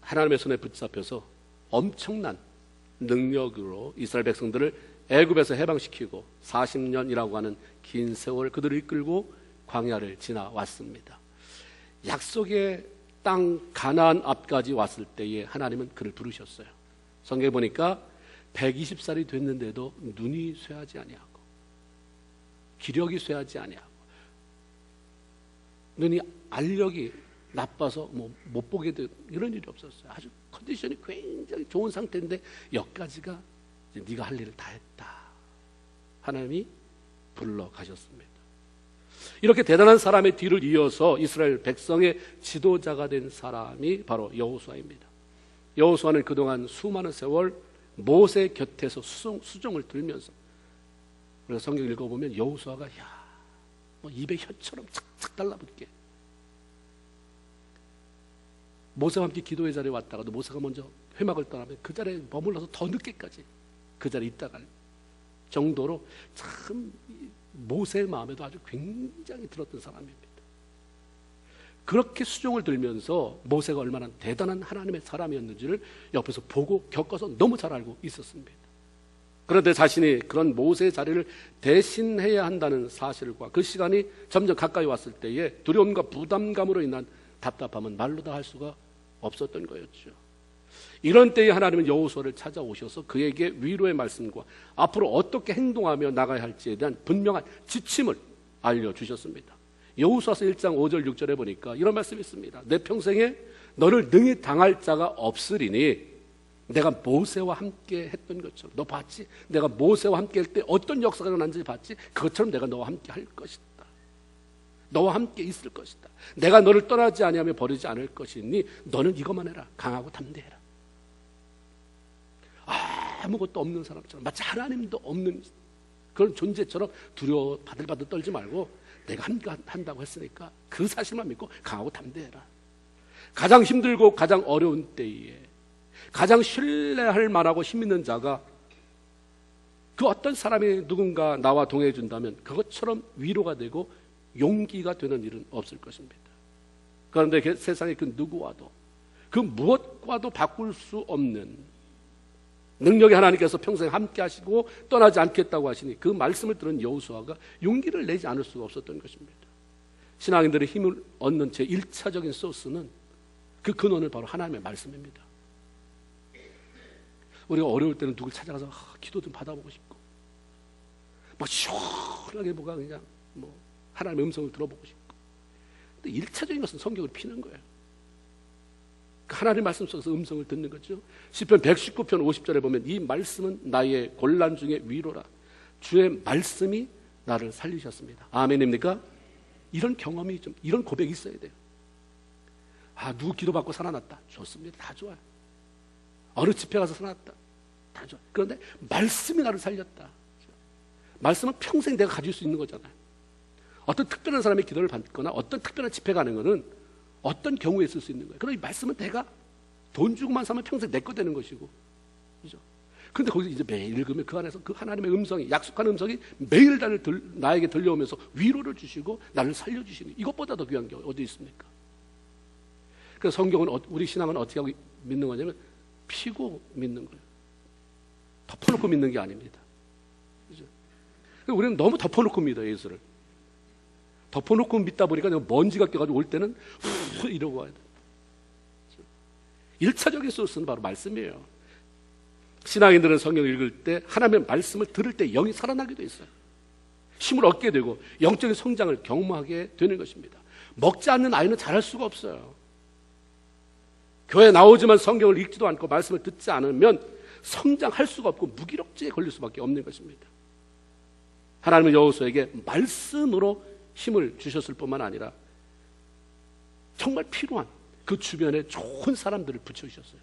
하나님의 손에 붙잡혀서 엄청난 능력으로 이스라엘 백성들을 애굽에서 해방시키고 40년이라고 하는 긴 세월 그들을 이끌고 광야를 지나왔습니다. 약속의 땅 가나안 앞까지 왔을 때에 하나님은 그를 부르셨어요. 성경에 보니까 120살이 됐는데도 눈이 쇠하지 아니하고 기력이 쇠하지 아니하고 눈이 알력이 나빠서 못 보게 되는 이런 일이 없었어요. 아주 컨디션이 굉장히 좋은 상태인데 여기까지가 네가 할 일을 다 했다. 하나님이 불러가셨습니다. 이렇게 대단한 사람의 뒤를 이어서 이스라엘 백성의 지도자가 된 사람이 바로 여호수아입니다. 여호수아는 그동안 수많은 세월 모세 곁에서 수종을 들면서, 그래서 성경 읽어보면 여호수아가 입에 혀처럼 착착 달라붙게, 모세와 함께 기도의 자리에 왔다가도 모세가 먼저 회막을 떠나면 그 자리에 머물러서 더 늦게까지 그 자리에 있다갈 정도로 참 모세의 마음에도 아주 굉장히 들었던 사람입니다. 그렇게 수종을 들면서 모세가 얼마나 대단한 하나님의 사람이었는지를 옆에서 보고 겪어서 너무 잘 알고 있었습니다. 그런데 자신이 그런 모세의 자리를 대신해야 한다는 사실과 그 시간이 점점 가까이 왔을 때에 두려움과 부담감으로 인한 답답함은 말로 다 할 수가 없었던 거였죠. 이런 때에 하나님은 여호수아를 찾아오셔서 그에게 위로의 말씀과 앞으로 어떻게 행동하며 나가야 할지에 대한 분명한 지침을 알려주셨습니다. 여호수아서 1장 5절 6절에 보니까 이런 말씀이 있습니다. 내 평생에 너를 능히 당할 자가 없으리니 내가 모세와 함께 했던 것처럼, 너 봤지? 내가 모세와 함께 할 때 어떤 역사가 일어난지 봤지? 그것처럼 내가 너와 함께 할 것이다. 너와 함께 있을 것이다. 내가 너를 떠나지 아니하며 버리지 않을 것이니 너는 이것만 해라. 강하고 담대해라. 아무것도 없는 사람처럼, 마치 하나님도 없는 그런 존재처럼 두려워 바들바들 떨지 말고 내가 한다고 했으니까 그 사실만 믿고 강하고 담대해라. 가장 힘들고 가장 어려운 때에 가장 신뢰할 만하고 힘 있는 자가, 그 어떤 사람이 누군가 나와 동행해 준다면 그것처럼 위로가 되고 용기가 되는 일은 없을 것입니다. 그런데 세상의 그 누구와도, 그 무엇과도 바꿀 수 없는 능력의 하나님께서 평생 함께 하시고 떠나지 않겠다고 하시니 그 말씀을 들은 여호수아가 용기를 내지 않을 수가 없었던 것입니다. 신앙인들의 힘을 얻는 제 1차적인 소스는, 그 근원은 바로 하나님의 말씀입니다. 우리가 어려울 때는 누굴 찾아가서 기도 좀 받아보고 싶고, 막 시원하게 뭐가 그냥 하나님의 음성을 들어보고 싶고, 근데 1차적인 것은 성경을 피는 거예요. 하나님의 말씀 속에서 음성을 듣는 거죠. 시편 119편 50절에 보면 이 말씀은 나의 곤란 중에 위로라. 주의 말씀이 나를 살리셨습니다. 아멘입니까? 이런 경험이 좀, 이런 고백이 있어야 돼요. 누구 기도받고 살아났다. 좋습니다. 다 좋아요. 어느 집회 가서 살아났다. 다 좋아요. 그런데 말씀이 나를 살렸다. 말씀은 평생 내가 가질 수 있는 거잖아요. 어떤 특별한 사람의 기도를 받거나 어떤 특별한 집회 가는 거는 어떤 경우에 쓸 수 있는 거예요. 그러나 이 말씀은 내가 돈 주고만 사면 평생 내 거 되는 것이고, 그죠? 그런데 거기서 이제 매일 읽으면 그 안에서 그 하나님의 음성이, 약속한 음성이 매일 나에게 들려오면서 위로를 주시고 나를 살려주시는, 이것보다 더 귀한 게 어디 있습니까? 그래서 성경은, 우리 신앙은 어떻게 하고 믿는 거냐면 피고 믿는 거예요. 덮어놓고 믿는 게 아닙니다. 그죠? 우리는 너무 덮어놓고 믿어요, 예수를. 덮어놓고 믿다 보니까 먼지가 껴가지고 올 때는 후 이러고 와야 돼. 1차적인 소스는 바로 말씀이에요. 신앙인들은 성경을 읽을 때, 하나님의 말씀을 들을 때 영이 살아나게 돼 있어요. 힘을 얻게 되고 영적인 성장을 경험하게 되는 것입니다. 먹지 않는 아이는 자랄 수가 없어요. 교회에 나오지만 성경을 읽지도 않고 말씀을 듣지 않으면 성장할 수가 없고 무기력증에 걸릴 수밖에 없는 것입니다. 하나님은 여호수아에게 말씀으로 힘을 주셨을 뿐만 아니라 정말 필요한 그 주변에 좋은 사람들을 붙여주셨어요.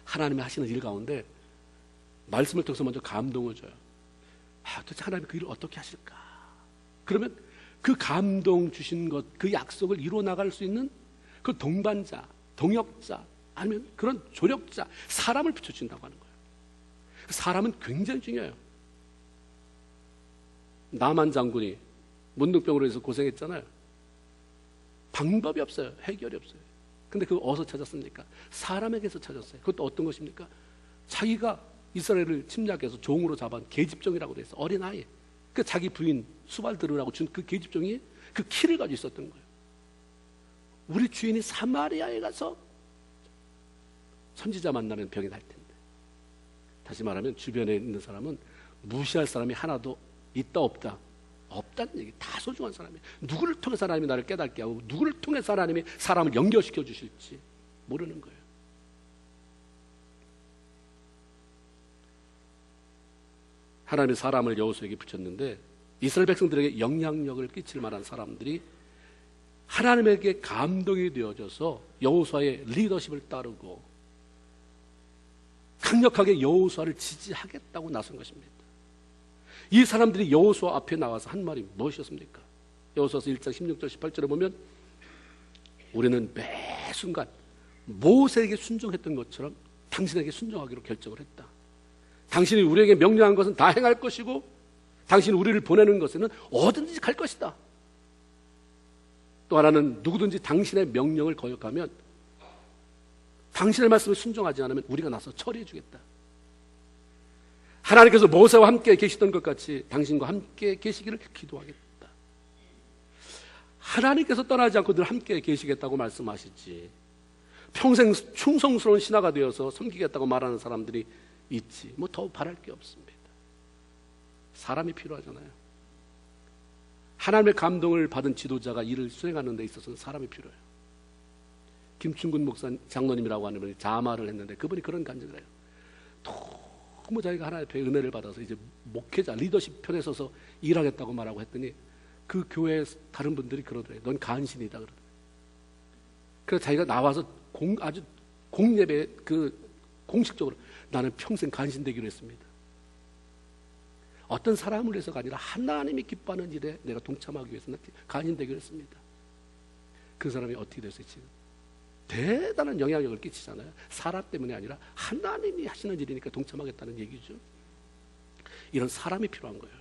하나님이 하시는 일 가운데 말씀을 통해서 먼저 감동을 줘요. 도대체 하나님이 그 일을 어떻게 하실까? 그러면 그 감동 주신 것, 그 약속을 이루어 나갈 수 있는 그 동반자, 동역자, 아니면 그런 조력자, 사람을 붙여준다고 하는 거예요. 사람은 굉장히 중요해요. 나만 장군이 문둥병으로 해서 고생했잖아요. 방법이 없어요. 해결이 없어요. 근데 그거 어디서 찾았습니까? 사람에게서 찾았어요. 그것도 어떤 것입니까? 자기가 이스라엘을 침략해서 종으로 잡은 계집종이라고 돼 있어. 어린아이. 그 자기 부인 수발드르라고 준 그 계집종이 그 키를 가지고 있었던 거예요. 우리 주인이 사마리아에 가서 선지자 만나면 병이 날 텐데. 다시 말하면 주변에 있는 사람은 무시할 사람이 하나도 있다 없다. 없다는 얘기. 다 소중한 사람이에요. 누구를 통해서 하나님이 나를 깨닫게 하고 누구를 통해서 하나님이 사람을 연결시켜 주실지 모르는 거예요. 하나님이 사람을 여호수아에게 붙였는데 이스라엘 백성들에게 영향력을 끼칠 만한 사람들이 하나님에게 감동이 되어져서 여호수아의 리더십을 따르고 강력하게 여호수아를 지지하겠다고 나선 것입니다. 이 사람들이 여호수아 앞에 나와서 한 말이 무엇이었습니까? 여호수아서 1장 16절 18절에 보면 우리는 매 순간 모세에게 순종했던 것처럼 당신에게 순종하기로 결정을 했다. 당신이 우리에게 명령한 것은 다 행할 것이고 당신이 우리를 보내는 것에는 어디든지 갈 것이다. 또 하나는 누구든지 당신의 명령을 거역하면 당신의 말씀을 순종하지 않으면 우리가 나서 처리해 주겠다. 하나님께서 모세와 함께 계시던 것 같이 당신과 함께 계시기를 기도하겠다. 하나님께서 떠나지 않고 늘 함께 계시겠다고 말씀하시지 평생 충성스러운 신하가 되어서 섬기겠다고 말하는 사람들이 있지 뭐 더 바랄 게 없습니다. 사람이 필요하잖아요. 하나님의 감동을 받은 지도자가 일을 수행하는 데 있어서는 사람이 필요해요. 김충근 목사 장로님이라고 하는 분이 자마를 했는데 그분이 그런 간증을 해요. 너무 자기가 하나님 앞에 은혜를 받아서 이제 목회자 리더십 편에 서서 일하겠다고 말하고 했더니 그 교회 다른 분들이 그러더래요. 넌 간신이다 그러더래요. 그래서 자기가 나와서 아주 공예배 공식적으로 나는 평생 간신되기로 했습니다. 어떤 사람을 위해서가 아니라 하나님이 기뻐하는 일에 내가 동참하기 위해서 간신되기로 했습니다. 그 사람이 어떻게 됐어요? 지금 대단한 영향력을 끼치잖아요. 사람 때문이 아니라 하나님이 하시는 일이니까 동참하겠다는 얘기죠. 이런 사람이 필요한 거예요.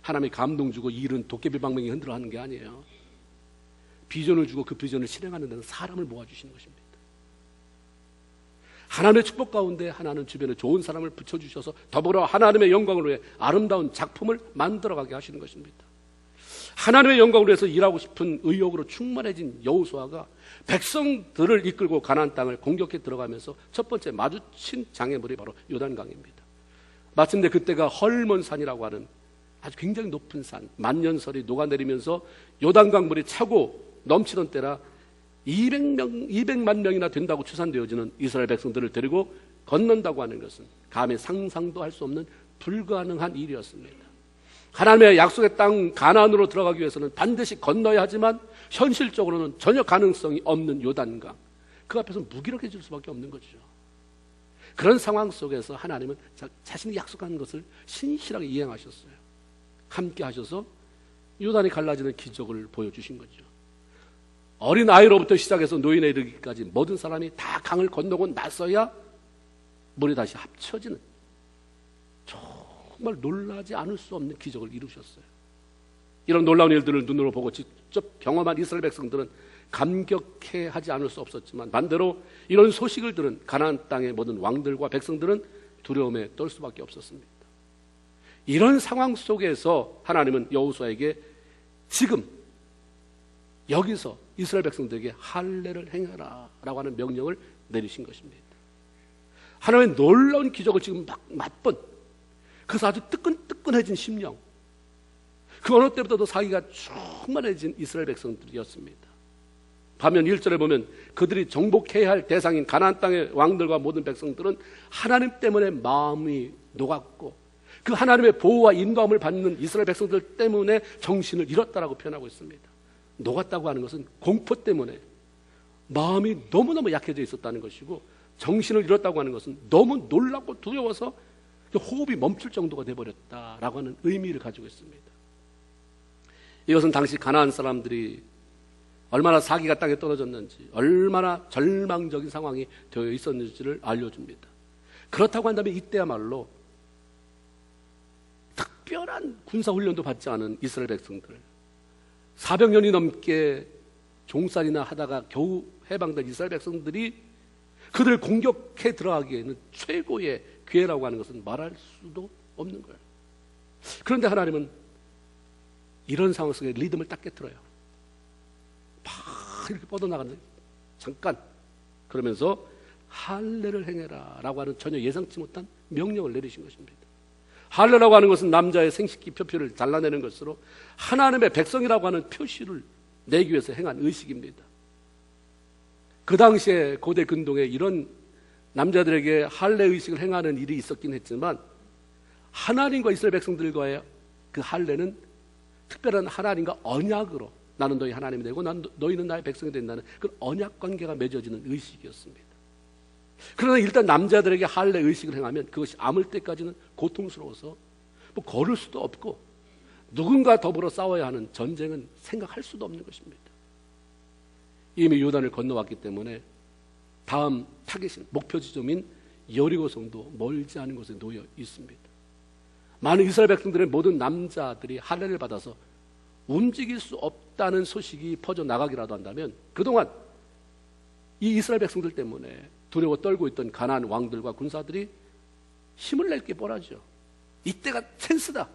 하나님이 감동 주고 일은 도깨비 방망이 흔들어 하는 게 아니에요. 비전을 주고 그 비전을 실행하는 데는 사람을 모아주시는 것입니다. 하나님의 축복 가운데 하나는 주변에 좋은 사람을 붙여주셔서 더불어 하나님의 영광을 위해 아름다운 작품을 만들어가게 하시는 것입니다. 하나님의 영광을 위해서 일하고 싶은 의욕으로 충만해진 여호수아가 백성들을 이끌고 가나안 땅을 공격해 들어가면서 첫 번째 마주친 장애물이 바로 요단강입니다. 마침내 그때가 헐몬산이라고 하는 아주 굉장히 높은 산, 만년설이 녹아내리면서 요단강 물이 차고 넘치던 때라 200만 명이나 된다고 추산되어지는 이스라엘 백성들을 데리고 건넌다고 하는 것은 감히 상상도 할 수 없는 불가능한 일이었습니다. 하나님의 약속의 땅 가나안으로 들어가기 위해서는 반드시 건너야 하지만 현실적으로는 전혀 가능성이 없는 요단강, 그 앞에서 무기력해질 수밖에 없는 거죠. 그런 상황 속에서 하나님은 자신이 약속한 것을 신실하게 이행하셨어요. 함께 하셔서 요단이 갈라지는 기적을 보여주신 거죠. 어린 아이로부터 시작해서 노인에 이르기까지 모든 사람이 다 강을 건너고 나서야 물이 다시 합쳐지는 정말 놀라지 않을 수 없는 기적을 이루셨어요. 이런 놀라운 일들을 눈으로 보고 직접 경험한 이스라엘 백성들은 감격해 하지 않을 수 없었지만 반대로 이런 소식을 들은 가나안 땅의 모든 왕들과 백성들은 두려움에 떨 수밖에 없었습니다. 이런 상황 속에서 하나님은 여호수아에게 지금 여기서 이스라엘 백성들에게 할례를 행하라 라고 하는 명령을 내리신 것입니다. 하나님의 놀라운 기적을 지금 막 맛본, 그래서 아주 뜨끈뜨끈해진 심령, 그 어느 때보다도 사기가 충만해진 이스라엘 백성들이었습니다. 반면 1절에 보면 그들이 정복해야 할 대상인 가나안 땅의 왕들과 모든 백성들은 하나님 때문에 마음이 녹았고 그 하나님의 보호와 인도함을 받는 이스라엘 백성들 때문에 정신을 잃었다라고 표현하고 있습니다. 녹았다고 하는 것은 공포 때문에 마음이 너무너무 약해져 있었다는 것이고, 정신을 잃었다고 하는 것은 너무 놀랍고 두려워서 호흡이 멈출 정도가 되어버렸다라고 하는 의미를 가지고 있습니다. 이것은 당시 가나안 사람들이 얼마나 사기가 땅에 떨어졌는지, 얼마나 절망적인 상황이 되어 있었는지를 알려줍니다. 그렇다고 한다면 이때야말로 특별한 군사훈련도 받지 않은 이스라엘 백성들, 400년이 넘게 종살이나 하다가 겨우 해방된 이스라엘 백성들이 그들을 공격해 들어가기에는 최고의 기회라고 하는 것은 말할 수도 없는 거예요. 그런데 하나님은 이런 상황 속에 리듬을 딱 깨트려요. 막 이렇게 뻗어나가는, 잠깐 그러면서 할례를 행해라 라고 하는 전혀 예상치 못한 명령을 내리신 것입니다. 할례라고 하는 것은 남자의 생식기 표표를 잘라내는 것으로 하나님의 백성이라고 하는 표시를 내기 위해서 행한 의식입니다. 그 당시에 고대 근동에 이런 남자들에게 할례 의식을 행하는 일이 있었긴 했지만 하나님과 이스라엘 백성들과의 그 할례는 특별한 하나님과 언약으로, 나는 너희 하나님이 되고 너희는 나의 백성이 된다는 그 언약 관계가 맺어지는 의식이었습니다. 그러나 일단 남자들에게 할례 의식을 행하면 그것이 아물 때까지는 고통스러워서 뭐 걸을 수도 없고 누군가 더불어 싸워야 하는 전쟁은 생각할 수도 없는 것입니다. 이미 요단을 건너왔기 때문에 다음 타겟인 목표 지점인 여리고성도 멀지 않은 곳에 놓여 있습니다. 많은 이스라엘 백성들의 모든 남자들이 할례를 받아서 움직일 수 없다는 소식이 퍼져나가기라도 한다면 그동안 이 이스라엘 백성들 때문에 두려워 떨고 있던 가나안 왕들과 군사들이 힘을 낼 게 뻔하죠. 이때가 찬스다,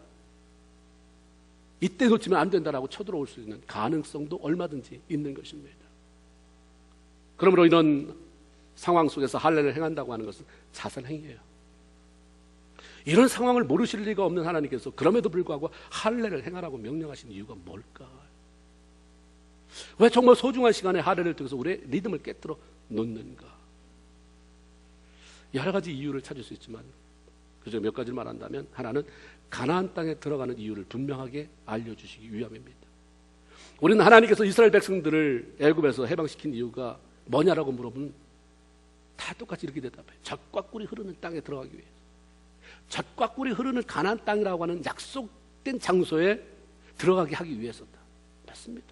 이때 놓치면 안 된다라고 쳐들어올 수 있는 가능성도 얼마든지 있는 것입니다. 그러므로 이런 상황 속에서 할례를 행한다고 하는 것은 자살행위예요. 이런 상황을 모르실 리가 없는 하나님께서 그럼에도 불구하고 할례를 행하라고 명령하신 이유가 뭘까? 왜 정말 소중한 시간에 할례를 통해서 우리의 리듬을 깨뜨려 놓는가? 여러 가지 이유를 찾을 수 있지만 그중 몇 가지를 말한다면, 하나는 가나안 땅에 들어가는 이유를 분명하게 알려주시기 위함입니다. 우리는 하나님께서 이스라엘 백성들을 애굽에서 해방시킨 이유가 뭐냐라고 물어보면 다 똑같이 이렇게 대답해요. 젖과 꿀이 흐르는 땅에 들어가기 위해서. 젖과 꿀이 흐르는 가나안 땅이라고 하는 약속된 장소에 들어가게 하기 위해서다. 맞습니다.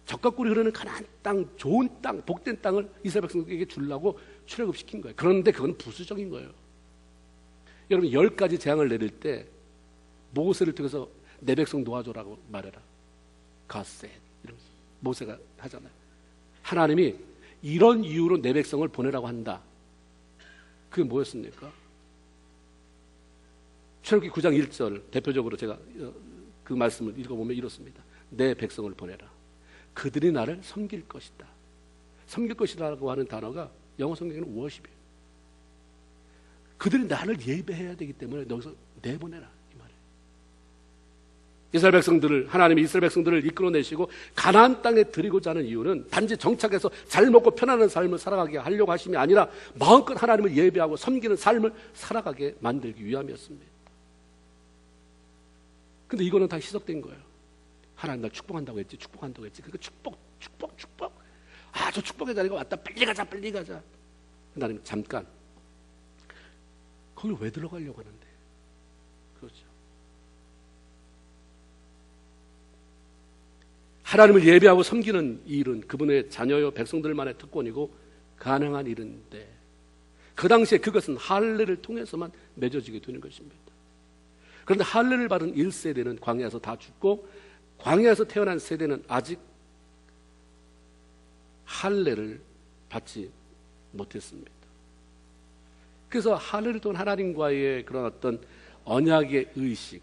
젖과 꿀이 흐르는 가나안 땅, 좋은 땅, 복된 땅을 이스라엘 백성들에게 주려고 출애굽시킨 거예요. 그런데 그건 부수적인 거예요. 여러분, 10가지 재앙을 내릴 때 모세를 통해서 내 백성 놓아줘라고 말해라. 가셋 이러면서 모세가 하잖아요. 하나님이 이런 이유로 내 백성을 보내라고 한다. 그게 뭐였습니까? 출애굽기 9장 1절 대표적으로 제가 그 말씀을 읽어보면 이렇습니다. 내 백성을 보내라. 그들이 나를 섬길 것이다. 섬길 것이라고 하는 단어가 영어 성경에는 worship이에요. 그들이 나를 예배해야 되기 때문에 너기서 내보내라, 이 말이에요. 이스라엘 백성들을, 하나님이 이스라엘 백성들을 이끌어내시고 가나안 땅에 들이고자 하는 이유는 단지 정착해서 잘 먹고 편안한 삶을 살아가게 하려고 하심이 아니라 마음껏 하나님을 예배하고 섬기는 삶을 살아가게 만들기 위함이었습니다. 근데 이거는 다 희석된 거예요. 하나님 날 축복한다고 했지, 축복한다고 했지. 그러니까 축복. 아, 저 축복의 자리가 왔다. 빨리 가자. 하나님 잠깐. 거기를 왜 들어가려고 하는데? 그렇죠. 하나님을 예배하고 섬기는 일은 그분의 자녀요 백성들만의 특권이고 가능한 일인데, 그 당시에 그것은 할례를 통해서만 맺어지게 되는 것입니다. 그런데 할례를 받은 1세대는 광야에서 다 죽고 광야에서 태어난 세대는 아직 할례를 받지 못했습니다. 그래서 할례를 통한 하나님과의 그런 어떤 언약의 의식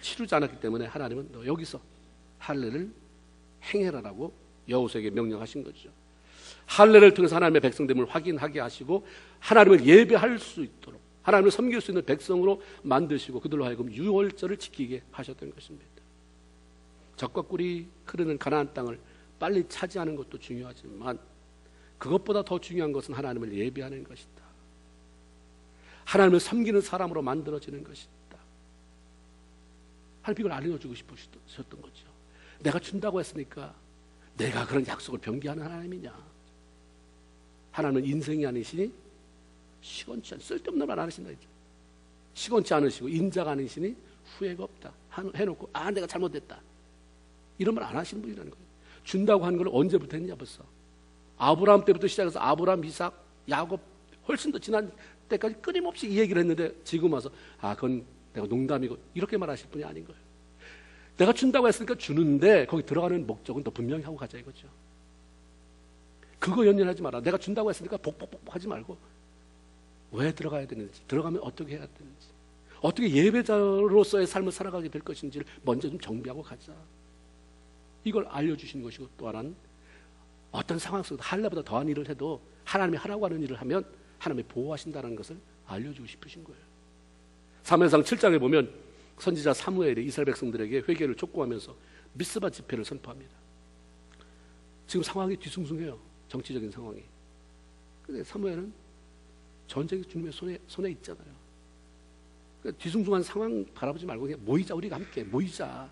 치르지 않았기 때문에 하나님은 너 여기서 할례를 행해라라고 여호수아에게 명령하신 거죠. 할례를 통해서 하나님의 백성됨을 확인하게 하시고 하나님을 예배할 수 있도록, 하나님을 섬길 수 있는 백성으로 만드시고 그들로 하여금 유월절을 지키게 하셨던 것입니다. 젖과 꿀이 흐르는 가나안 땅을 빨리 차지하는 것도 중요하지만 그것보다 더 중요한 것은 하나님을 예배하는 것이다. 하나님을 섬기는 사람으로 만들어지는 것이다. 하나님 이걸 알려주고 싶으셨던 거죠. 내가 준다고 했으니까 내가 그런 약속을 변기하는 하나님이냐? 하나님은 인생이 아니시니 시건치 않으시고 쓸데없는 말 안 하신다 했죠. 시건치 않으시고 인자가 아니시니 후회가 없다 해놓고 아 내가 잘못됐다 이런 말 안 하시는 분이라는 거예요. 준다고 하는 걸 언제부터 했냐 벌써. 아브라함 때부터 시작해서 아브라함, 이삭, 야곱 훨씬 더 지난 때까지 끊임없이 이 얘기를 했는데 지금 와서 아 그건 내가 농담이고 이렇게 말하실 분이 아닌 거예요. 내가 준다고 했으니까 주는데 거기 들어가는 목적은 더 분명히 하고 가자 이거죠. 그거 연연하지 마라. 내가 준다고 했으니까 복복복 하지 말고 왜 들어가야 되는지, 들어가면 어떻게 해야 되는지, 어떻게 예배자로서의 삶을 살아가게 될 것인지를 먼저 좀 정비하고 가자. 이걸 알려주시는 것이고, 또 하나는 어떤 상황 속에서 할례보다 더한 일을 해도 하나님이 하라고 하는 일을 하면 하나님이 보호하신다는 것을 알려주고 싶으신 거예요. 사무엘상 7장에 보면 선지자 사무엘이 이스라엘 백성들에게 회개를 촉구하면서 미스바 집회를 선포합니다. 지금 상황이 뒤숭숭해요. 정치적인 상황이. 근데 사무엘은 전쟁이 주님의 손에 있잖아요. 그러니까 뒤숭숭한 상황 바라보지 말고 그냥 모이자, 우리가 함께 모이자.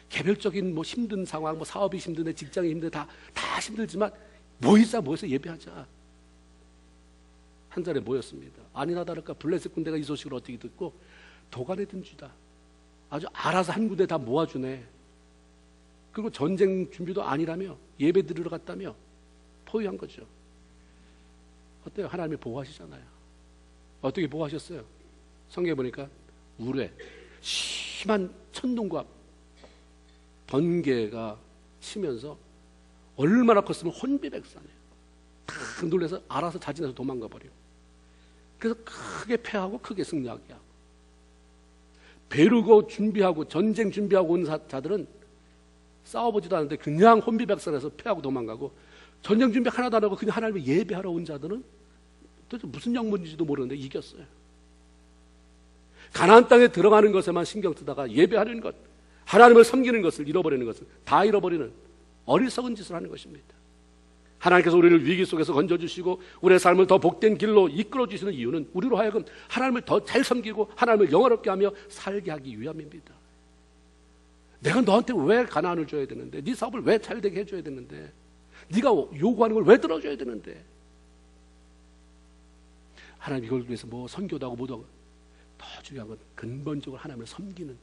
개별적인 뭐 힘든 상황, 뭐 사업이 힘든데, 직장이 힘든데 다 힘들지만 모이자, 모여서 예배하자. 한 자리에 모였습니다. 아니나 다를까 블레셋 군대가 이 소식을 어떻게 듣고 도간에 든 주다. 아주 알아서 한 군데 다 모아주네. 그리고 전쟁 준비도 아니라며 예배 드리러 갔다며 포위한 거죠. 어때요? 하나님이 보호하시잖아요. 어떻게 보호하셨어요? 성경에 보니까 우레, 심한 천둥과 번개가 치면서 얼마나 컸으면 혼비백산이에요. 탁 놀라서 알아서 자진해서 도망가 버려. 그래서 크게 패하고 크게 승리하게 하고, 배르고 준비하고 전쟁 준비하고 온 자들은 싸워보지도 않는데 그냥 혼비백산해서 패하고 도망가고, 전쟁 준비 하나도 안 하고 그냥 하나님을 예배하러 온 자들은 도대체 무슨 영문인지도 모르는데 이겼어요. 가나안 땅에 들어가는 것에만 신경 쓰다가 예배하는 것, 하나님을 섬기는 것을 잃어버리는 것을 다 잃어버리는 어리석은 짓을 하는 것입니다. 하나님께서 우리를 위기 속에서 건져주시고 우리의 삶을 더 복된 길로 이끌어주시는 이유는 우리로 하여금 하나님을 더 잘 섬기고 하나님을 영화롭게 하며 살게 하기 위함입니다. 내가 너한테 왜 가나안을 줘야 되는데, 네 사업을 왜 잘되게 해줘야 되는데, 네가 요구하는 걸 왜 들어줘야 되는데, 하나님 이걸 위해서 뭐 선교도 하고 뭐도 하고, 더 중요한 건 근본적으로 하나님을 섬기는,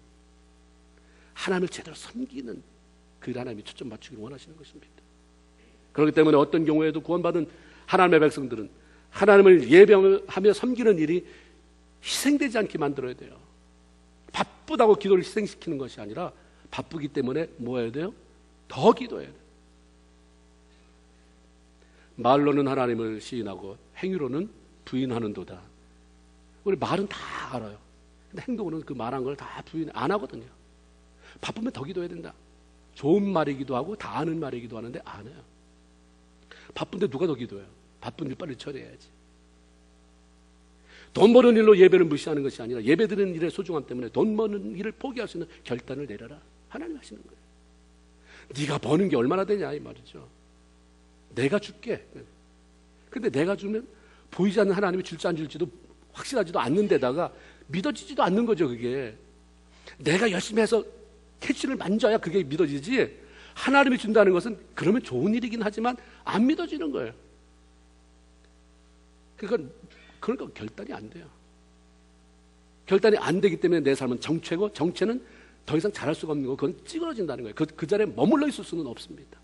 하나님을 제대로 섬기는 그 하나님이 초점 맞추기를 원하시는 것입니다. 그렇기 때문에 어떤 경우에도 구원받은 하나님의 백성들은 하나님을 예배하며 섬기는 일이 희생되지 않게 만들어야 돼요. 바쁘다고 기도를 희생시키는 것이 아니라 바쁘기 때문에 뭐 해야 돼요? 더 기도해야 돼요. 말로는 하나님을 시인하고 행위로는 부인하는도다. 우리 말은 다 알아요. 근데 행동으로는 그 말한 걸 다 부인 안 하거든요. 바쁘면 더 기도해야 된다. 좋은 말이기도 하고 다 아는 말이기도 하는데 안 해요. 바쁜데 누가 더 기도해요? 바쁜 일 빨리 처리해야지. 돈 버는 일로 예배를 무시하는 것이 아니라 예배드리는 일의 소중함 때문에 돈 버는 일을 포기할 수 있는 결단을 내려라. 하나님 하시는 거예요. 네가 버는 게 얼마나 되냐 이 말이죠. 내가 줄게. 근데 내가 주면 보이지 않는 하나님이 줄지 안 줄지도 확실하지도 않는 데다가 믿어지지도 않는 거죠. 그게 내가 열심히 해서 캐치를 만져야 그게 믿어지지, 하나님이 준다는 것은 그러면 좋은 일이긴 하지만 안 믿어지는 거예요. 그러니까 결단이 안 돼요. 결단이 안 되기 때문에 내 삶은 정체고, 정체는 더 이상 잘할 수가 없는 거, 그건 찌그러진다는 거예요. 그 자리에 머물러 있을 수는 없습니다.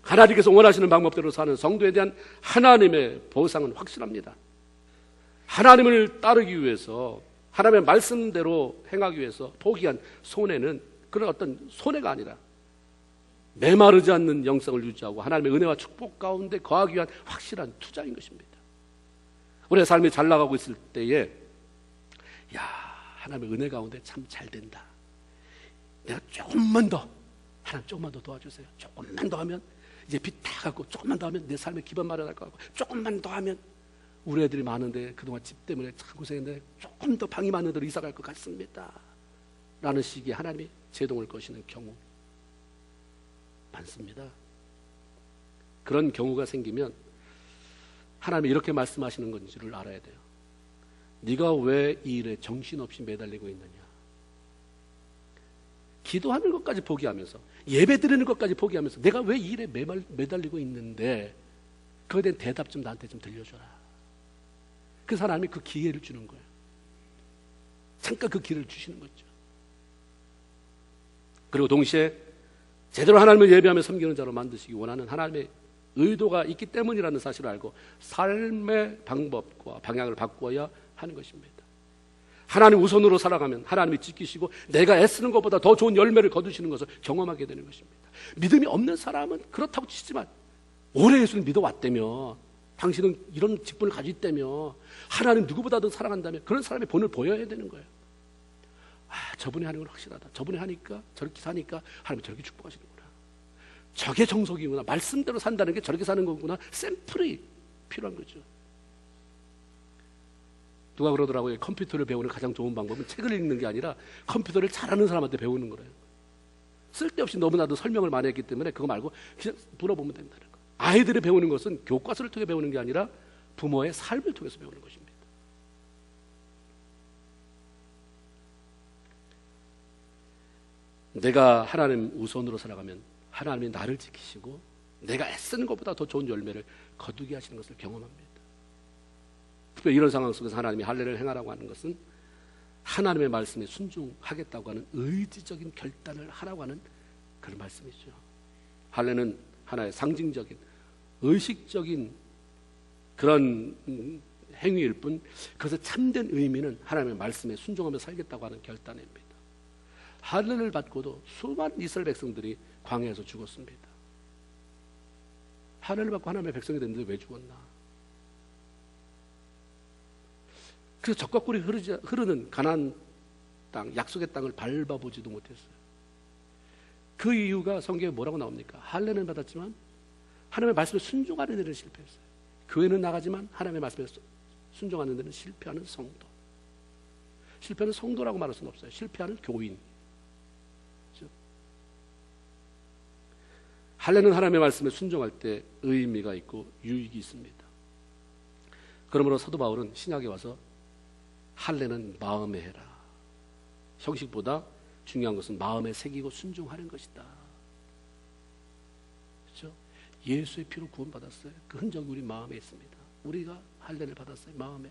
하나님께서 원하시는 방법대로 사는 성도에 대한 하나님의 보상은 확실합니다. 하나님을 따르기 위해서, 하나님의 말씀대로 행하기 위해서 포기한 손해는 그런 어떤 손해가 아니라 메마르지 않는 영성을 유지하고 하나님의 은혜와 축복 가운데 거하기 위한 확실한 투자인 것입니다. 우리의 삶이 잘 나가고 있을 때에 야, 하나님의 은혜 가운데 참 잘 된다. 내가 조금만 더, 하나님 조금만 더 도와주세요. 조금만 더 하면 이제 빚 다 갚고, 조금만 더 하면 내 삶의 기반 마련할 것 같고, 조금만 더 하면 우리 애들이 많은데 그동안 집 때문에 참 고생했는데 조금 더 방이 많은 데로 이사 갈 것 같습니다. 라는 식의 하나님이 제동을 거시는 경우 많습니다. 그런 경우가 생기면 하나님이 이렇게 말씀하시는 건지를 알아야 돼요. 네가 왜 이 일에 정신없이 매달리고 있느냐. 기도하는 것까지 포기하면서, 예배 드리는 것까지 포기하면서 내가 왜 이 일에 매달리고 있는데 그거에 대한 대답 좀 나한테 좀 들려줘라. 그 사람이 그 기회를 주는 거예요. 잠깐 그 기회를 주시는 거죠. 그리고 동시에 제대로 하나님을 예배하며 섬기는 자로 만드시기 원하는 하나님의 의도가 있기 때문이라는 사실을 알고 삶의 방법과 방향을 바꾸어야 하는 것입니다. 하나님 우선으로 살아가면 하나님이 지키시고 내가 애쓰는 것보다 더 좋은 열매를 거두시는 것을 경험하게 되는 것입니다. 믿음이 없는 사람은 그렇다고 치지만 오래 예수를 믿어왔다며, 당신은 이런 직분을 가지고 있다며, 하나님 누구보다도 사랑한다며, 그런 사람의 본을 보여야 되는 거예요. 저분이 하는 건 확실하다. 저분이 하니까, 저렇게 사니까 하나님이 저렇게 축복하시는구나. 저게 정석이구나. 말씀대로 산다는 게 저렇게 사는 거구나. 샘플이 필요한 거죠. 누가 그러더라고요. 컴퓨터를 배우는 가장 좋은 방법은 책을 읽는 게 아니라 컴퓨터를 잘하는 사람한테 배우는 거래요. 쓸데없이 너무나도 설명을 많이 했기 때문에 그거 말고 그냥 물어보면 된다는 거예요. 아이들이 배우는 것은 교과서를 통해 배우는 게 아니라 부모의 삶을 통해서 배우는 것입니다. 내가 하나님 우선으로 살아가면 하나님이 나를 지키시고 내가 애쓰는 것보다 더 좋은 열매를 거두게 하시는 것을 경험합니다. 특별히 이런 상황 속에서 하나님이 할례를 행하라고 하는 것은 하나님의 말씀에 순종하겠다고 하는 의지적인 결단을 하라고 하는 그런 말씀이죠. 할례는 하나의 상징적인 의식적인 그런 행위일 뿐, 그것의 참된 의미는 하나님의 말씀에 순종하며 살겠다고 하는 결단입니다. 할례를 받고도 수많은 이스라엘 백성들이 광야에서 죽었습니다. 할례를 받고 하나님의 백성이 됐는데 왜 죽었나? 그래서 적과 꿀이 흐르는 가나안 땅, 약속의 땅을 밟아보지도 못했어요. 그 이유가 성경에 뭐라고 나옵니까? 할례는 받았지만 하나님의 말씀에 순종하는 데는 실패했어요. 교회는 나가지만 하나님의 말씀에 순종하는 데는 실패하는 성도. 실패하는 성도라고 말할 수는 없어요. 실패하는 교인. 그렇죠? 할례는 하나님의 말씀에 순종할 때 의미가 있고 유익이 있습니다. 그러므로 사도 바울은 신약에 와서 할례는 마음에 해라. 형식보다 중요한 것은 마음에 새기고 순종하는 것이다. 그렇죠? 예수의 피로 구원받았어요. 그 흔적이 우리 마음에 있습니다. 우리가 할례를 받았어요. 마음에.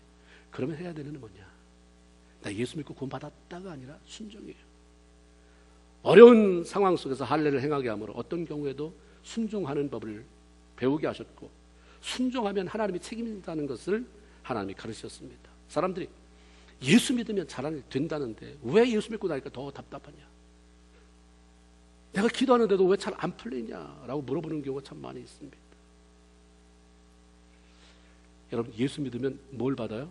그러면 해야 되는 건 뭐냐? 나 예수 믿고 구원받았다가 아니라 순종이에요. 어려운 상황 속에서 할례를 행하게 하므로 어떤 경우에도 순종하는 법을 배우게 하셨고, 순종하면 하나님이 책임진다는 것을 하나님이 가르치셨습니다. 사람들이 예수 믿으면 된다는데 왜 예수 믿고 나니까 더 답답하냐? 내가 기도하는데도 왜 잘 안 풀리냐라고 물어보는 경우가 참 많이 있습니다. 여러분, 예수 믿으면 뭘 받아요?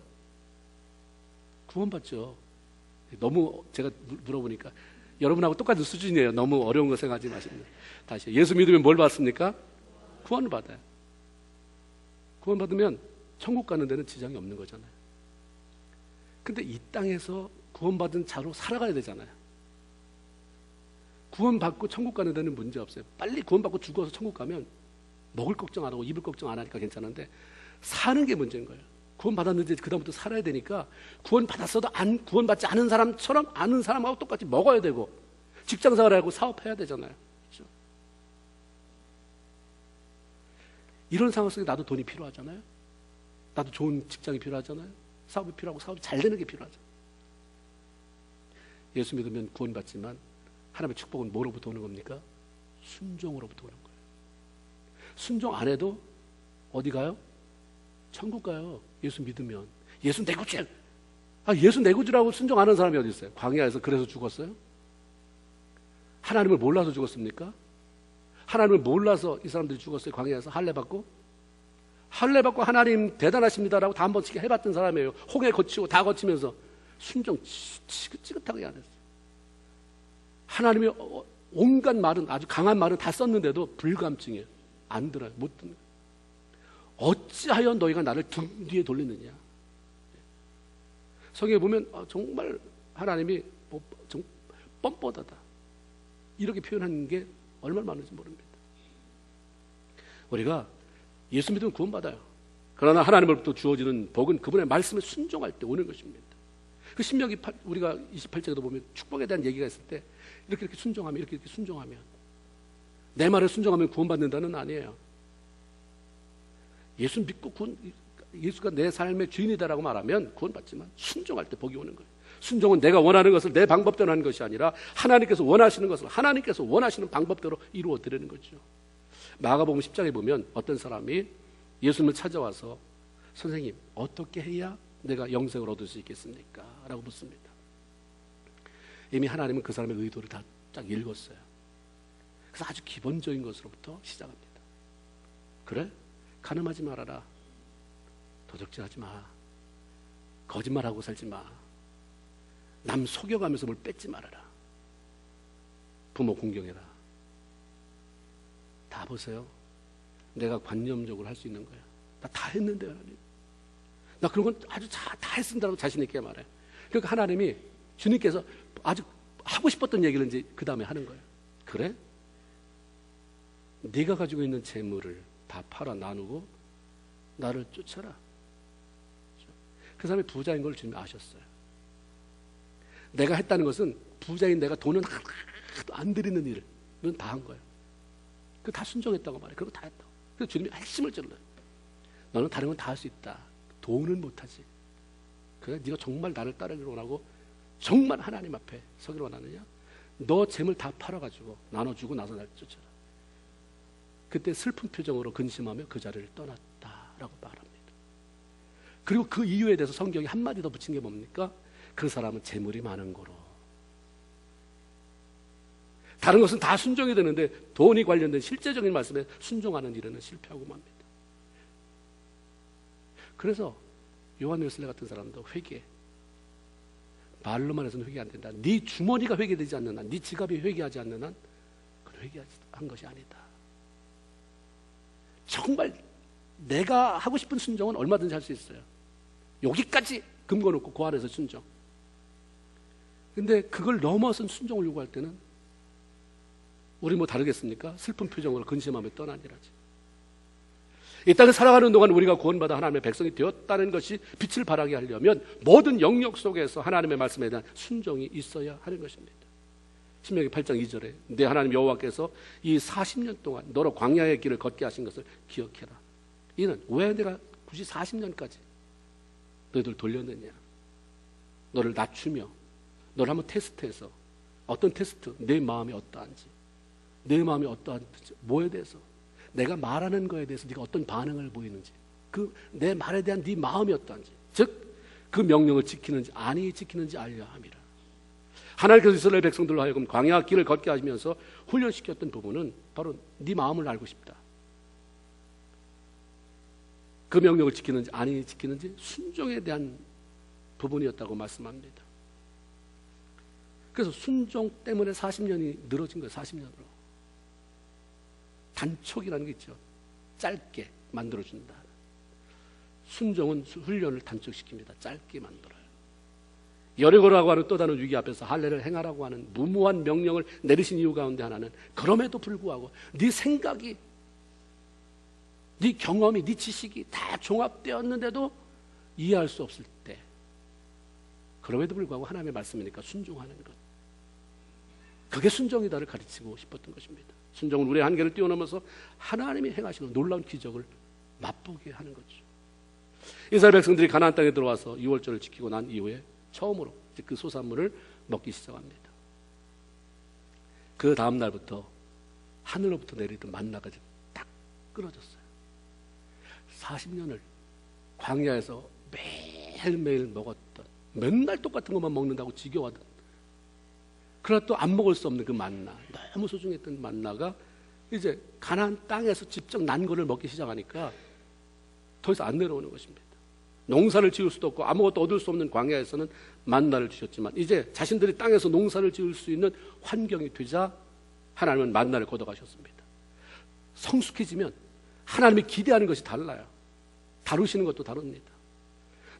구원받죠. 너무 제가 물어보니까 여러분하고 똑같은 수준이에요. 너무 어려운 거 생각하지 마시고. 다시, 예수 믿으면 뭘 받습니까? 구원을 받아요. 구원 받으면 천국 가는 데는 지장이 없는 거잖아요. 근데 이 땅에서 구원받은 자로 살아가야 되잖아요. 구원받고 천국 가는 데는 문제 없어요. 빨리 구원받고 죽어서 천국 가면 먹을 걱정 안 하고 입을 걱정 안 하니까 괜찮은데, 사는 게 문제인 거예요. 구원받았는데 그다음부터 살아야 되니까, 구원받았어도 구원받지 않은 사람처럼 아는 사람하고 똑같이 먹어야 되고 직장생활하고 사업해야 되잖아요. 그렇죠? 이런 상황 속에 나도 돈이 필요하잖아요. 나도 좋은 직장이 필요하잖아요. 사업이 필요하고 사업이 잘 되는 게 필요하죠. 예수 믿으면 구원받지만 하나님의 축복은 뭐로부터 오는 겁니까? 순종으로부터 오는 거예요. 순종 안 해도 어디 가요? 천국 가요. 예수 믿으면. 예수 내 구주. 예수 내 구주라고 순종 안 하는 사람이 어디 있어요? 광야에서 그래서 죽었어요? 하나님을 몰라서 죽었습니까? 하나님을 몰라서 이 사람들이 죽었어요? 광야에서 할례 받고? 할례 받고 하나님 대단하십니다라고 다 한 번씩 해봤던 사람이에요. 홍해 거치고 다 거치면서 순종 지긋지긋하게 안 했어요. 하나님이 온갖 말은, 아주 강한 말은 다 썼는데도 불감증이에요. 안 들어요. 못 듣는 거예요. 어찌하여 너희가 나를 등 뒤에 돌리느냐. 성경에 보면 정말 하나님이 좀 뻔뻔하다 이렇게 표현하는 게 얼마나 많은지 모릅니다. 우리가 예수 믿으면 구원받아요. 그러나 하나님으로부터 주어지는 복은 그분의 말씀에 순종할 때 오는 것입니다. 그 신명기 우리가 28절에도 보면 축복에 대한 얘기가 있을 때 이렇게 순종하면, 이렇게 순종하면, 내 말에 순종하면 구원받는다는 아니에요. 예수 믿고 예수가 내 삶의 주인이다라고 말하면 구원받지만, 순종할 때 복이 오는 거예요. 순종은 내가 원하는 것을 내 방법대로 하는 것이 아니라 하나님께서 원하시는 것을 하나님께서 원하시는 방법대로 이루어 드리는 거죠. 마가복음 10장에 보면 어떤 사람이 예수님을 찾아와서 선생님, 어떻게 해야 내가 영생을 얻을 수 있겠습니까? 라고 묻습니다. 이미 하나님은 그 사람의 의도를 다 딱 읽었어요. 그래서 아주 기본적인 것으로부터 시작합니다. 그래? 간음하지 말아라. 도적질하지 마. 거짓말하고 살지 마. 남 속여가면서 뭘 뺏지 말아라. 부모 공경해라. 다 보세요. 내가 관념적으로 할 수 있는 거야. 나 다 했는데 하나님. 나 그런 건 아주 다 했습니다라고 자신 있게 말해. 그러니까 하나님이 주님께서 아주 하고 싶었던 얘기를 이제 그 다음에 하는 거예요. 그래? 네가 가지고 있는 재물을 다 팔아 나누고 나를 쫓아라. 그 사람이 부자인 걸 주님이 아셨어요. 내가 했다는 것은 부자인 내가 돈은 하나도 안 드리는 일은 다 한 거예요. 그 다 순종했다고 말해. 그리고 다 했다고. 그래서 주님이 핵심을 찔러요. 너는 다른 건 다 할 수 있다. 돈은 못하지. 그래? 네가 정말 나를 따르기로 원하고 정말 하나님 앞에 서기로 원하느냐? 너 재물 다 팔아가지고 나눠주고 나서 날 쫓아라. 그때 슬픈 표정으로 근심하며 그 자리를 떠났다라고 말합니다. 그리고 그 이유에 대해서 성경이 한마디 더 붙인 게 뭡니까? 그 사람은 재물이 많은 거로. 다른 것은 다 순종이 되는데 돈이 관련된 실제적인 말씀에 순종하는 일에는 실패하고 맙니다. 그래서 요한 웨슬레 같은 사람도 회개, 말로만 해서는 회개 안 된다. 네 주머니가 회개되지 않는 한, 네 지갑이 회개하지 않는 한 그건 회개한 것이 아니다. 정말 내가 하고 싶은 순종은 얼마든지 할 수 있어요. 여기까지 금거놓고 그 안에서 순종. 근데 그걸 넘어선 순종을 요구할 때는 우리 뭐 다르겠습니까? 슬픈 표정으로 근심하며 떠나니라지. 이 땅을 살아가는 동안 우리가 구원받아 하나님의 백성이 되었다는 것이 빛을 발하게 하려면 모든 영역 속에서 하나님의 말씀에 대한 순종이 있어야 하는 것입니다. 신명기 8장 2절에 내 하나님 여호와께서 이 40년 동안 너로 광야의 길을 걷게 하신 것을 기억해라. 이는 왜 내가 굳이 40년까지 너희들 돌렸느냐. 너를 낮추며 너를 한번 테스트해서 어떤 테스트? 내 마음이 어떠한지, 내 마음이 어떠한지, 뭐에 대해서, 내가 말하는 거에 대해서 네가 어떤 반응을 보이는지, 그 내 말에 대한 네 마음이 어떠한지, 즉 그 명령을 지키는지 아니 지키는지 알려 함이라. 하나님께서 이스라엘 백성들로 하여금 광야 길을 걷게 하시면서 훈련시켰던 부분은 바로 네 마음을 알고 싶다. 그 명령을 지키는지 아니 지키는지 순종에 대한 부분이었다고 말씀합니다. 그래서 순종 때문에 40년이 늘어진 거예요. 40년으로. 단촉이라는 게 있죠. 짧게 만들어준다. 순종은 훈련을 단축시킵니다. 짧게 만들어요. 여리고라고 하는 또 다른 위기 앞에서 할례를 행하라고 하는 무모한 명령을 내리신 이유 가운데 하나는 그럼에도 불구하고 네 생각이, 네 경험이, 네 지식이 다 종합되었는데도 이해할 수 없을 때 그럼에도 불구하고 하나님의 말씀이니까 순종하는 것. 그게 순종이다를 가르치고 싶었던 것입니다. 순종은 우리의 한계를 뛰어넘어서 하나님이 행하시는 놀라운 기적을 맛보게 하는 거죠. 이스라엘 백성들이 가나안 땅에 들어와서 유월절을 지키고 난 이후에 처음으로 그 소산물을 먹기 시작합니다. 그 다음 날부터 하늘로부터 내리던 만나가 딱 끊어졌어요. 40년을 광야에서 매일매일 먹었던, 맨날 똑같은 것만 먹는다고 지겨워하던, 그러나 또 안 먹을 수 없는 그 만나, 너무 소중했던 만나가 이제 가나안 땅에서 직접 난 거를 먹기 시작하니까 더 이상 안 내려오는 것입니다. 농사를 지을 수도 없고 아무것도 얻을 수 없는 광야에서는 만나를 주셨지만 이제 자신들이 땅에서 농사를 지을 수 있는 환경이 되자 하나님은 만나를 걷어가셨습니다. 성숙해지면 하나님이 기대하는 것이 달라요. 다루시는 것도 다릅니다.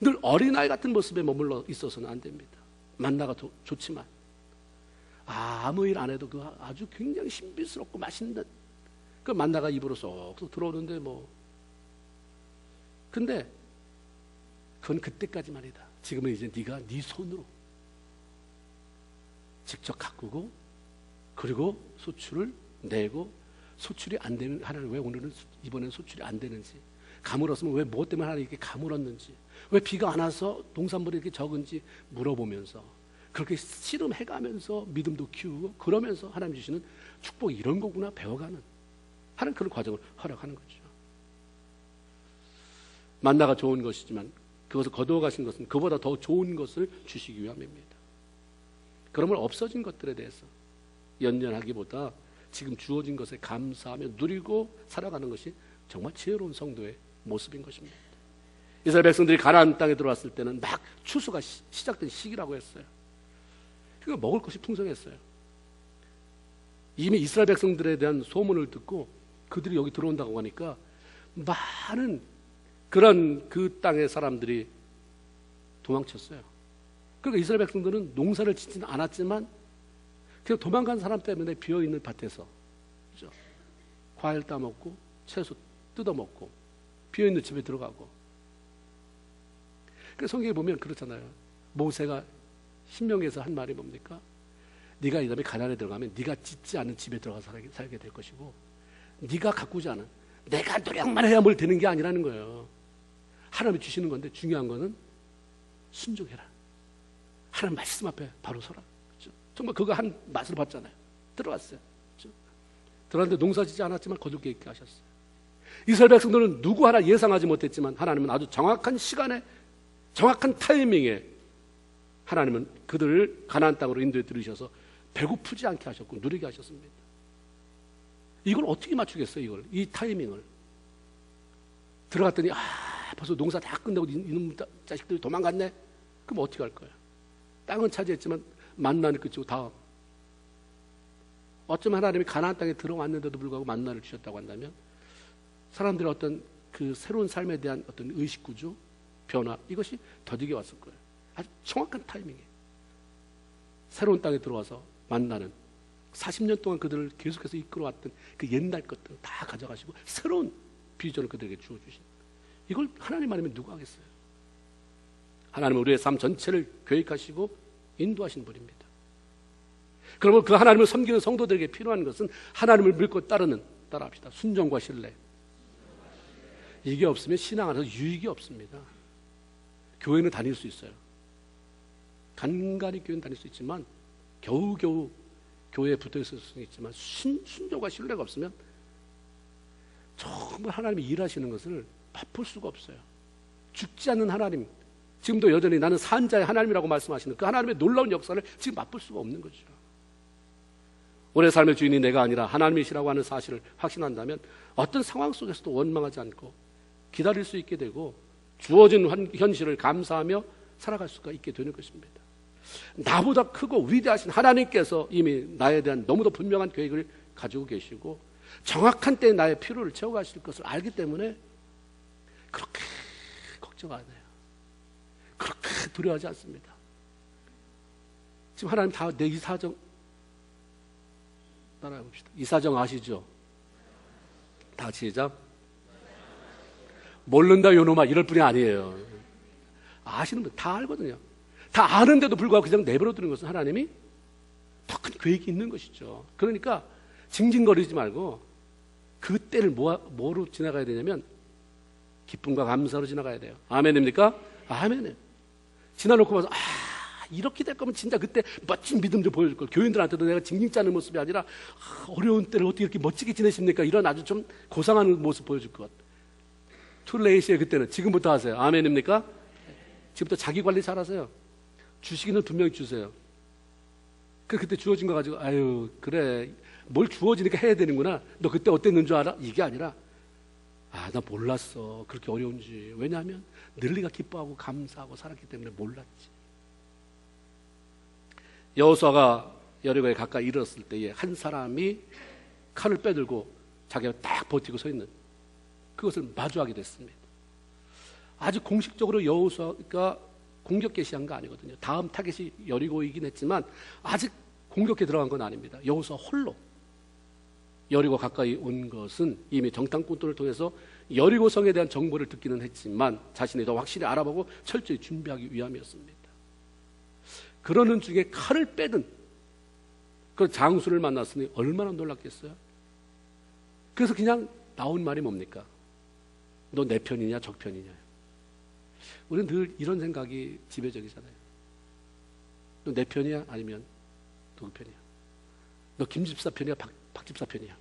늘 어린아이 같은 모습에 머물러 있어서는 안 됩니다. 만나가 좋지만 아무 일 안 해도 그 아주 굉장히 신비스럽고 맛있는 그 만나가 입으로 쏙쏙 들어오는데 뭐, 근데 그건 그때까지만이다. 지금은 이제 네가 네 손으로 직접 가꾸고 그리고 소출을 내고, 소출이 안 되면 하나님 왜 오늘은 이번엔 소출이 안 되는지, 가물었으면 왜 무엇 때문에 하나님 이렇게 가물었는지, 왜 비가 안 와서 농산물이 이렇게 적은지 물어보면서 그렇게 씨름해가면서 믿음도 키우고 그러면서 하나님 주시는 축복이 이런 거구나 배워가는 하는 그런 과정을 허락하는 거죠. 만나가 좋은 것이지만 그것을 거두어 가신 것은 그보다 더 좋은 것을 주시기 위함입니다. 그러면 없어진 것들에 대해서 연연하기보다 지금 주어진 것에 감사하며 누리고 살아가는 것이 정말 지혜로운 성도의 모습인 것입니다. 이스라엘 백성들이 가나안 땅에 들어왔을 때는 막 추수가 시작된 시기라고 했어요. 그러니까 먹을 것이 풍성했어요. 이미 이스라엘 백성들에 대한 소문을 듣고 그들이 여기 들어온다고 하니까 많은 그런 그 땅의 사람들이 도망쳤어요. 그러니까 이스라엘 백성들은 농사를 짓지는 않았지만 그냥 도망간 사람 때문에 비어있는 밭에서, 그렇죠? 과일 따먹고 채소 뜯어먹고 비어있는 집에 들어가고. 그래서 성경에 보면 그렇잖아요. 모세가 신명기에서 한 말이 뭡니까? 네가 이 다음에 가나안에 들어가면 네가 짓지 않은 집에 들어가서 살게 될 것이고, 네가 가꾸지 않은, 내가 노력만 해야 뭘 되는 게 아니라는 거예요. 하나님이 주시는 건데 중요한 거는 순종해라. 하나님 말씀 앞에 바로 서라. 그렇죠? 정말 그거 한 맛을 봤잖아요. 들어갔어요. 그렇죠? 들어갔는데 농사 짓지 않았지만 거둘 게 있게 하셨어요. 이스라엘 백성들은 누구 하나 예상하지 못했지만 하나님은 아주 정확한 시간에 정확한 타이밍에 하나님은 그들을 가나안 땅으로 인도해 들으셔서 배고프지 않게 하셨고 누리게 하셨습니다. 이걸 어떻게 맞추겠어요? 이 타이밍을. 들어갔더니 벌써 농사 다 끝내고 이놈 자식들이 도망갔네? 그럼 어떻게 할 거예요? 땅은 차지했지만 만나는 끝이고 다음. 어쩌면 하나님이 가나안 땅에 들어왔는데도 불구하고 만나를 주셨다고 한다면 사람들의 어떤 그 새로운 삶에 대한 어떤 의식구조, 변화, 이것이 더디게 왔을 거예요. 아주 정확한 타이밍에 새로운 땅에 들어와서 만나는 40년 동안 그들을 계속해서 이끌어왔던 그 옛날 것들을 다 가져가시고 새로운 비전을 그들에게 주어주신, 이걸 하나님 아니면 누가 하겠어요? 하나님은 우리의 삶 전체를 계획하시고 인도하신 분입니다. 그러면 그 하나님을 섬기는 성도들에게 필요한 것은 하나님을 믿고 따라합시다. 순종과 신뢰. 이게 없으면 신앙 안에서 유익이 없습니다. 교회는 다닐 수 있어요. 간간히 교회는 다닐 수 있지만 겨우겨우 교회에 붙어 있을 수는 있지만 순종과 신뢰가 없으면 정말 하나님이 일하시는 것을 맛볼 수가 없어요. 죽지 않는 하나님, 지금도 여전히 나는 산자의 하나님이라고 말씀하시는 그 하나님의 놀라운 역사를 지금 맛볼 수가 없는 거죠. 우리의 삶의 주인이 내가 아니라 하나님이시라고 하는 사실을 확신한다면 어떤 상황 속에서도 원망하지 않고 기다릴 수 있게 되고 주어진 현실을 감사하며 살아갈 수가 있게 되는 것입니다. 나보다 크고 위대하신 하나님께서 이미 나에 대한 너무도 분명한 계획을 가지고 계시고 정확한 때에 나의 필요를 채워가실 것을 알기 때문에 그렇게 걱정 안 해요. 그렇게 두려워하지 않습니다. 지금 하나님 다 내 이사정 따라해 봅시다. 이사정 아시죠? 다 같이 시작. 모른다 요놈아 이럴 뿐이 아니에요. 아시는 분 다 알거든요. 다 아는데도 불구하고 그냥 내버려 두는 것은 하나님이 더 큰 계획이 있는 것이죠. 그러니까 징징거리지 말고 그 때를 뭐로 지나가야 되냐면 기쁨과 감사로 지나가야 돼요. 아멘입니까? 아멘이에요. 지나놓고 봐서 이렇게 될 거면 진짜 그때 멋진 믿음 좀 보여줄 걸. 교인들한테도 내가 징징 짜는 모습이 아니라 어려운 때를 어떻게 이렇게 멋지게 지내십니까? 이런 아주 좀 고상한 모습 보여줄 것. 툴레이시에 그때는 지금부터 하세요. 아멘입니까? 지금부터 자기 관리 잘하세요. 주시기는 분명히 주세요. 그때 주어진 거 가지고 아유 그래 뭘 주어지니까 해야 되는구나. 너 그때 어땠는 줄 알아? 이게 아니라 나 몰랐어 그렇게 어려운지. 왜냐하면 늘 네가 기뻐하고 감사하고 살았기 때문에 몰랐지. 여호수아가 여리고에 가까이 이르렀을 때에 한 사람이 칼을 빼들고 자기가 딱 버티고 서 있는 그것을 마주하게 됐습니다. 아직 공식적으로 여호수아가 공격 개시한 거 아니거든요. 다음 타겟이 여리고이긴 했지만 아직 공격에 들어간 건 아닙니다. 여호수아 홀로 여리고 가까이 온 것은 이미 정탐꾼들을 통해서 여리고 성에 대한 정보를 듣기는 했지만 자신이 더 확실히 알아보고 철저히 준비하기 위함이었습니다. 그러는 중에 칼을 빼든 그 장수를 만났으니 얼마나 놀랐겠어요? 그래서 그냥 나온 말이 뭡니까? 너 내 편이냐 적 편이냐. 우리는 늘 이런 생각이 지배적이잖아요. 너 내 편이야 아니면 누구 편이야? 너 김집사 편이야 박집사 편이야?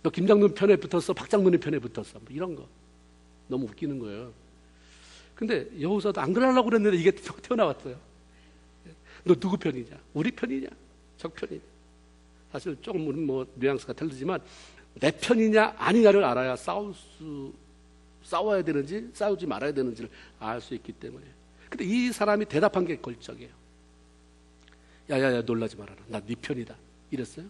너 김장군 편에 붙었어 박장군의 편에 붙었어? 뭐 이런 거 너무 웃기는 거예요. 근데 여호수아도 안 그러려고 그랬는데 이게 튀어나왔어요. 너 누구 편이냐? 우리 편이냐? 적 편이냐? 사실 조금 뭐 뉘앙스가 틀리지만 내 편이냐 아니냐를 알아야 싸워야 되는지 싸우지 말아야 되는지를 알 수 있기 때문에. 근데 이 사람이 대답한 게 걸적이에요. 야야야 놀라지 말아라. 나 네 편이다. 이랬어요?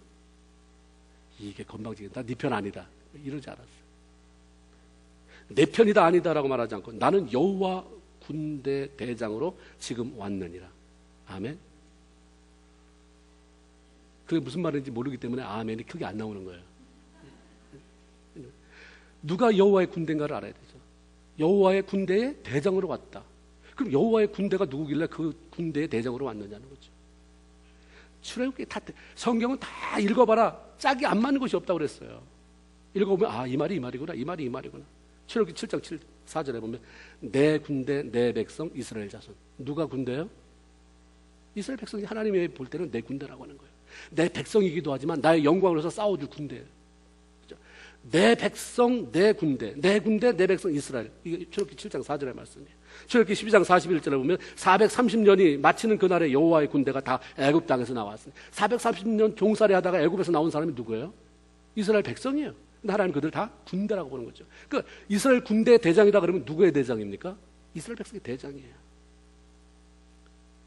이게 건방지게 나 네 편 아니다. 이러지 않았어요. 내 편이다 아니다라고 말하지 않고 나는 여호와 군대 대장으로 지금 왔느니라. 아멘. 그게 무슨 말인지 모르기 때문에 아멘이 크게 안 나오는 거예요. 누가 여호와의 군대인가를 알아야 되죠. 여호와의 군대의 대장으로 왔다. 그럼 여호와의 군대가 누구길래 그 군대의 대장으로 왔느냐는 거죠. 출애굽기 다 성경은 다 읽어봐라. 짝이 안 맞는 것이 없다고 그랬어요. 읽어보면 이 말이 이 말이구나. 이 말이 이 말이구나. 출애굽기 7장 4절에 보면 내 군대 내 백성 이스라엘 자손. 누가 군대예요? 이스라엘 백성이 하나님이 볼 때는 내 군대라고 하는 거예요. 내 백성이기도 하지만 나의 영광을 위해서 싸워줄 군대예요. 그렇죠? 내 백성 내 군대 내 백성 이스라엘. 이게 출애굽기 7장 4절의 말씀이에요. 출애굽기 12장 41절에 보면 430년이 마치는 그날에 여호와의 군대가 다 애굽 땅에서 나왔어요. 430년 종살이 하다가 애굽에서 나온 사람이 누구예요? 이스라엘 백성이에요. 근데 하나님 그들 다 군대라고 보는 거죠. 그러니까 이스라엘 군대의 대장이다 그러면 누구의 대장입니까? 이스라엘 백성의 대장이에요.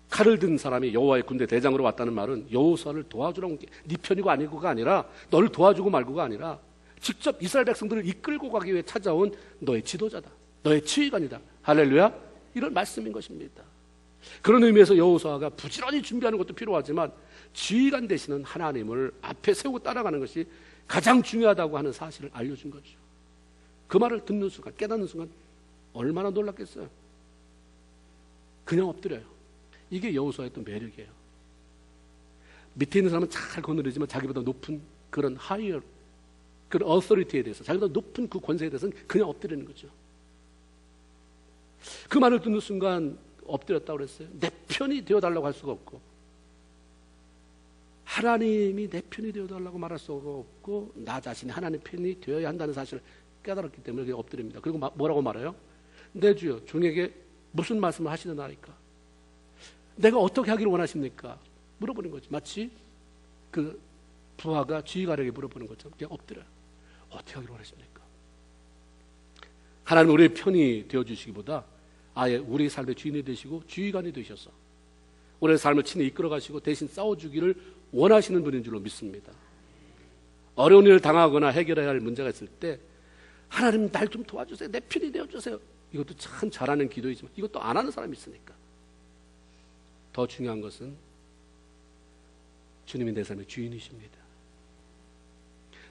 칼을 든 사람이 여호와의 군대 대장으로 왔다는 말은 여호수아를 도와주라는 게 네 편이고 아니고가 아니라 너를 도와주고 말고가 아니라 직접 이스라엘 백성들을 이끌고 가기 위해 찾아온 너의 지도자다. 너의 지휘관이다. 할렐루야. 이런 말씀인 것입니다. 그런 의미에서 여호수아가 부지런히 준비하는 것도 필요하지만 지휘관 되시는 하나님을 앞에 세우고 따라가는 것이 가장 중요하다고 하는 사실을 알려준 거죠. 그 말을 듣는 순간 깨닫는 순간 얼마나 놀랐겠어요. 그냥 엎드려요. 이게 여호수아의 또 매력이에요. 밑에 있는 사람은 잘 거느리지만 자기보다 높은 그런 하이어 그런 어서리티에 대해서 자기보다 높은 그 권세에 대해서는 그냥 엎드리는 거죠. 그 말을 듣는 순간 엎드렸다고 그랬어요. 내 편이 되어달라고 할 수가 없고 하나님이 내 편이 되어달라고 말할 수가 없고 나 자신이 하나님 편이 되어야 한다는 사실을 깨달았기 때문에 엎드립니다. 그리고 뭐라고 말해요? 내 주여 종에게 무슨 말씀을 하시느냐니까 내가 어떻게 하기를 원하십니까? 물어보는 거지. 마치 그 부하가 지휘관에게 물어보는 것처럼 그냥 엎드려요. 어떻게 하기를 원하십니까? 하나님 우리의 편이 되어주시기보다 아예 우리 삶의 주인이 되시고 지휘관이 되셔서 우리의 삶을 친히 이끌어 가시고 대신 싸워주기를 원하시는 분인 줄로 믿습니다. 어려운 일을 당하거나 해결해야 할 문제가 있을 때 하나님 날 좀 도와주세요. 내 편이 되어주세요. 이것도 참 잘하는 기도이지만 이것도 안 하는 사람이 있으니까 더 중요한 것은 주님이 내 삶의 주인이십니다.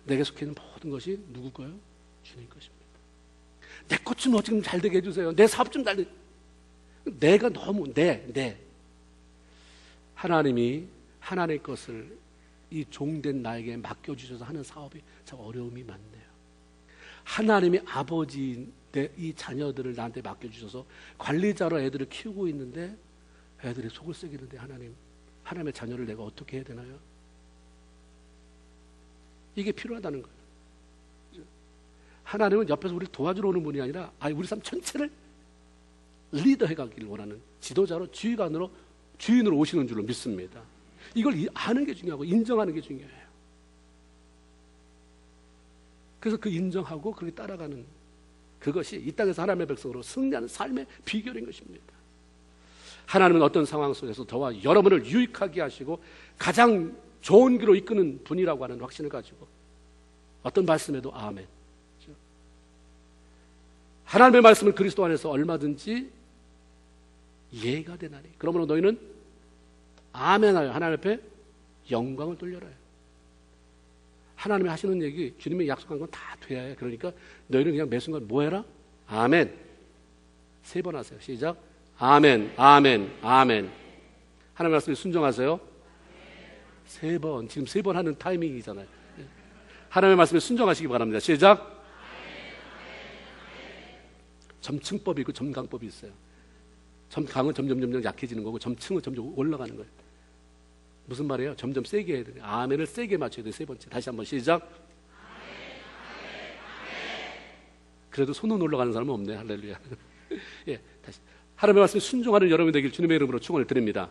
내게 속해 있는 모든 것이 누구 거예요? 주님 것입니다. 내 것 좀 어떻게 잘 되게 해주세요. 내 사업 좀 잘 되게. 내가 너무 하나님이 하나님의 것을 이 종된 나에게 맡겨주셔서 하는 사업이 참 어려움이 많네요. 하나님이 아버지인데 이 자녀들을 나한테 맡겨주셔서 관리자로 애들을 키우고 있는데 애들이 속을 썩이는데 하나님의 자녀를 내가 어떻게 해야 되나요? 이게 필요하다는 거예요. 하나님은 옆에서 우리를 도와주러 오는 분이 아니라 우리 삶 전체를 리더해 가기를 원하는 지도자로 지휘관으로 주인으로 오시는 줄로 믿습니다. 이걸 아는 게 중요하고 인정하는 게 중요해요. 그래서 그 인정하고 그렇게 따라가는 그것이 이 땅에서 하나님의 백성으로 승리하는 삶의 비결인 것입니다. 하나님은 어떤 상황 속에서 저와 여러분을 유익하게 하시고 가장 좋은 길로 이끄는 분이라고 하는 확신을 가지고 어떤 말씀에도 아멘. 하나님의 말씀은 그리스도 안에서 얼마든지 이해가 되나니 그러므로 너희는 아멘하여 하나님 앞에 영광을 돌려라. 하나님이 하시는 얘기 주님이 약속한 건 다 돼야 해. 그러니까 너희는 그냥 매 순간 뭐 해라? 아멘. 3번 하세요. 시작. 아멘, 아멘, 아멘. 하나님 말씀에 순종하세요. 3번. 지금 3번 하는 타이밍이잖아요. 하나님의 말씀에 순종하시기 바랍니다. 시작. 점층법이 있고 점강법이 있어요. 점강은 점점 약해지는 거고 점층은 점점 올라가는 거예요. 무슨 말이에요? 점점 세게 해야 돼요. 아멘을 세게 맞춰야 돼요. 3번째. 다시 한번 시작. 그래도 손은 올라가는 사람은 없네. 할렐루야. 예, 다시. 하나님의 말씀에 순종하는 여러분이 되길 주님의 이름으로 축원을 드립니다.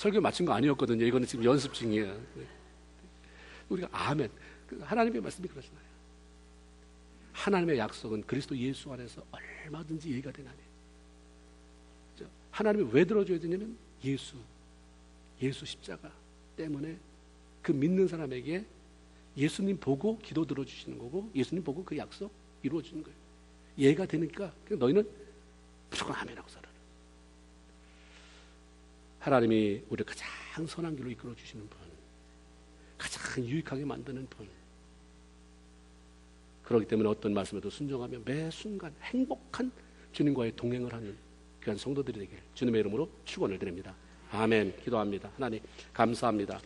설교 마친 거 아니었거든요. 이거는 지금 연습 중이에요. 우리가 아멘. 하나님의 말씀이 그러시나요? 하나님의 약속은 그리스도 예수 안에서 얼마든지 예가 되나니. 하나님이 왜 들어줘야 되냐면 예수 십자가 때문에 그 믿는 사람에게 예수님 보고 기도 들어주시는 거고 예수님 보고 그 약속 이루어지는 거예요. 예가 되니까 너희는 무조건 아멘하고 살아라. 하나님이 우리를 가장 선한 길로 이끌어 주시는 분, 가장 유익하게 만드는 분. 그렇기 때문에 어떤 말씀에도 순종하며 매 순간 행복한 주님과의 동행을 하는 귀한 성도들이 되길 주님의 이름으로 축원을 드립니다. 아멘. 기도합니다. 하나님 감사합니다.